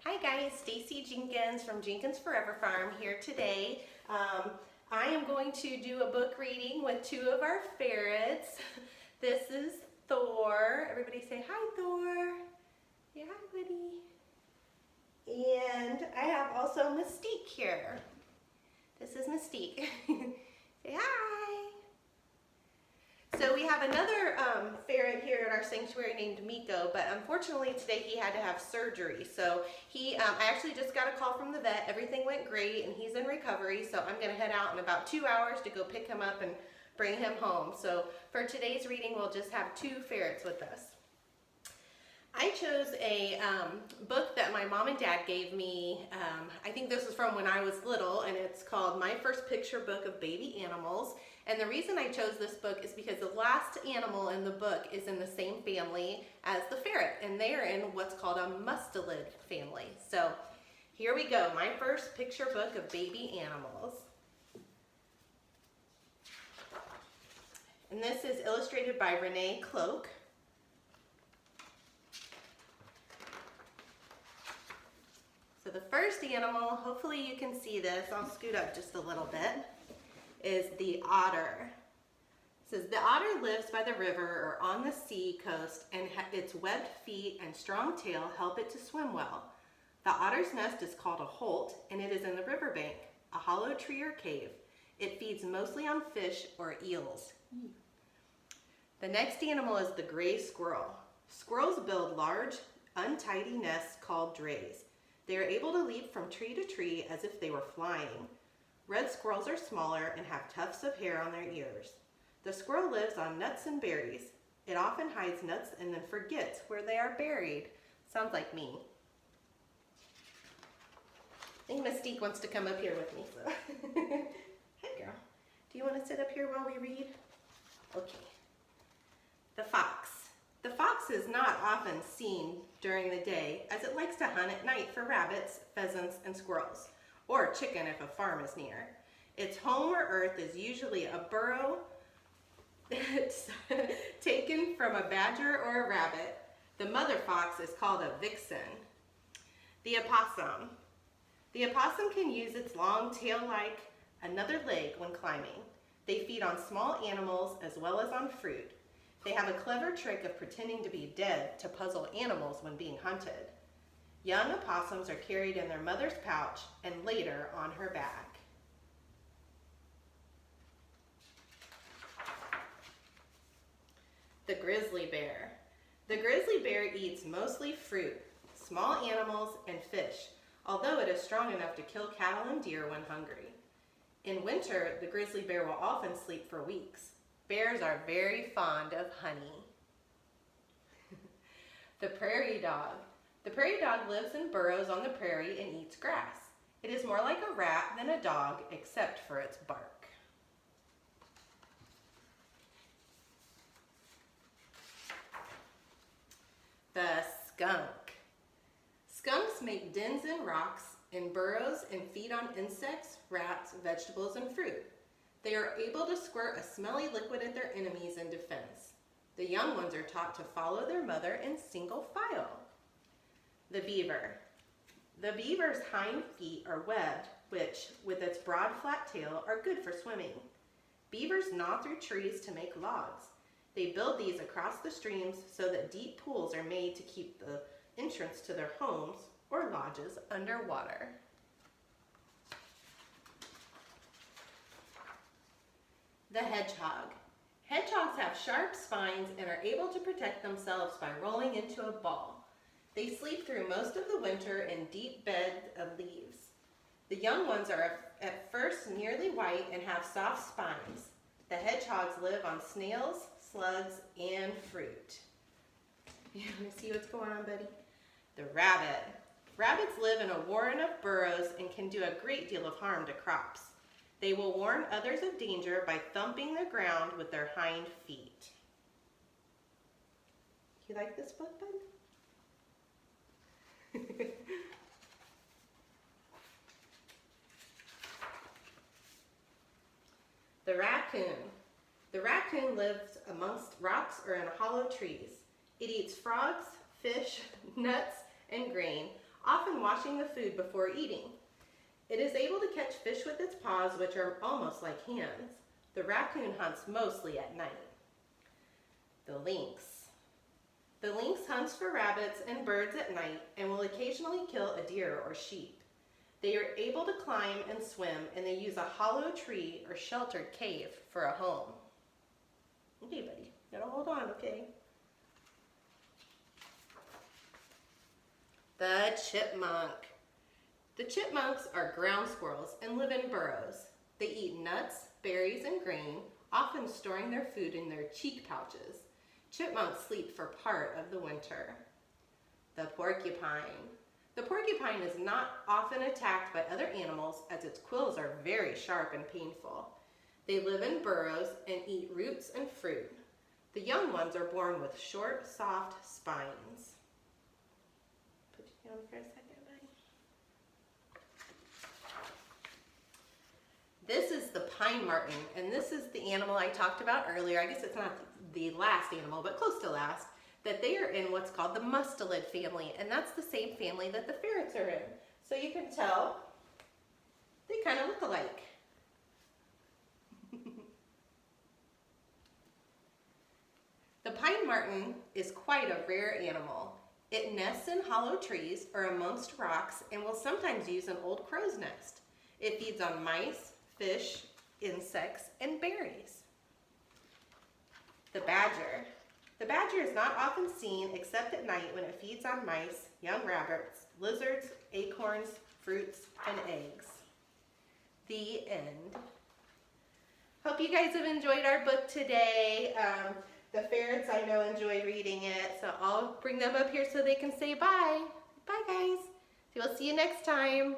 Hi guys, Stacy Jenkins from Jenkins Forever Farm here today. I am going to do a book reading with two of our ferrets. This is Thor. Everybody say hi, Thor. Yeah, hi, buddy. And I have also Mystique here. This is Mystique. Say hi. So we have another ferret here in our sanctuary named Miko, but unfortunately today he had to have surgery. So I actually just got a call from the vet. Everything went great and he's in recovery. So I'm gonna head out in about 2 hours to go pick him up and bring him home. So for today's reading, we'll just have two ferrets with us. I chose a book that my mom and dad gave me. I think this was from when I was little, and it's called My First Picture Book of Baby Animals. And the reason I chose this book is because the last animal in the book is in the same family as the ferret, and they're in what's called a mustelid family. So here we go, My First Picture Book of Baby Animals. And this is illustrated by Renee Cloak. So the first animal, hopefully you can see this, I'll scoot up just a little bit, is the otter. It says, the otter lives by the river or on the sea coast, and its webbed feet and strong tail help it to swim well. The otter's nest is called a holt, and it is in the riverbank, a hollow tree or cave. It feeds mostly on fish or eels. The next animal is the gray squirrel. Squirrels build large, untidy nests called drays. They are able to leap from tree to tree as if they were flying. Red squirrels are smaller and have tufts of hair on their ears. The squirrel lives on nuts and berries. It often hides nuts and then forgets where they are buried. Sounds like me. I think Mystique wants to come up here with me. So. Hey girl, do you want to sit up here while we read? Okay. The fox. The fox is not often seen during the day as it likes to hunt at night for rabbits, pheasants, and squirrels, or chicken if a farm is near. Its home or earth is usually a burrow taken from a badger or a rabbit. The mother fox is called a vixen. The opossum. The opossum can use its long tail like another leg when climbing. They feed on small animals as well as on fruit. They have a clever trick of pretending to be dead to puzzle animals when being hunted. Young opossums are carried in their mother's pouch and later on her back. The grizzly bear. The grizzly bear eats mostly fruit, small animals, and fish, although it is strong enough to kill cattle and deer when hungry. In winter, the grizzly bear will often sleep for weeks. Bears are very fond of honey. The prairie dog. The prairie dog lives in burrows on the prairie and eats grass. It is more like a rat than a dog, except for its bark. The skunk. Skunks make dens in rocks, in burrows, and feed on insects, rats, vegetables, and fruit. They are able to squirt a smelly liquid at their enemies in defense. The young ones are taught to follow their mother in single file. The beaver. The beaver's hind feet are webbed, which, with its broad flat tail, are good for swimming. Beavers gnaw through trees to make logs. They build these across the streams so that deep pools are made to keep the entrance to their homes or lodges underwater. The hedgehog. Hedgehogs have sharp spines and are able to protect themselves by rolling into a ball. They sleep through most of the winter in deep beds of leaves. The young ones are at first nearly white and have soft spines. The hedgehogs live on snails, slugs, and fruit. You want to see what's going on, buddy? The rabbit. Rabbits live in a warren of burrows and can do a great deal of harm to crops. They will warn others of danger by thumping the ground with their hind feet. You like this book, bud? The raccoon. The raccoon lives amongst rocks or in hollow trees. It eats frogs, fish, nuts, and grain, often washing the food before eating. It is able to catch fish with its paws, which are almost like hands. The raccoon hunts mostly at night. The lynx. The lynx hunts for rabbits and birds at night and will occasionally kill a deer or sheep. They are able to climb and swim, and they use a hollow tree or sheltered cave for a home. Okay, buddy, gotta hold on, okay? The chipmunk. The chipmunks are ground squirrels and live in burrows. They eat nuts, berries, and grain, often storing their food in their cheek pouches. Chipmunks sleep for part of the winter. The porcupine. The porcupine is not often attacked by other animals as its quills are very sharp and painful. They live in burrows and eat roots and fruit. The young ones are born with short, soft spines. Put you down for a second, buddy. This is the pine marten, and this is the animal I talked about earlier. I guess it's not the last animal, but close to last, that they are in what's called the mustelid family, and that's the same family that the ferrets are in. So you can tell they kind of look alike. The pine marten is quite a rare animal. It nests in hollow trees or amongst rocks and will sometimes use an old crow's nest. It feeds on mice, fish, insects, and berries. The badger. The badger is not often seen except at night when it feeds on mice, young rabbits, lizards, acorns, fruits, and eggs. The end. Hope you guys have enjoyed our book today. The ferrets, I know, enjoy reading it, so I'll bring them up here so they can say bye. Bye, guys. So we'll see you next time.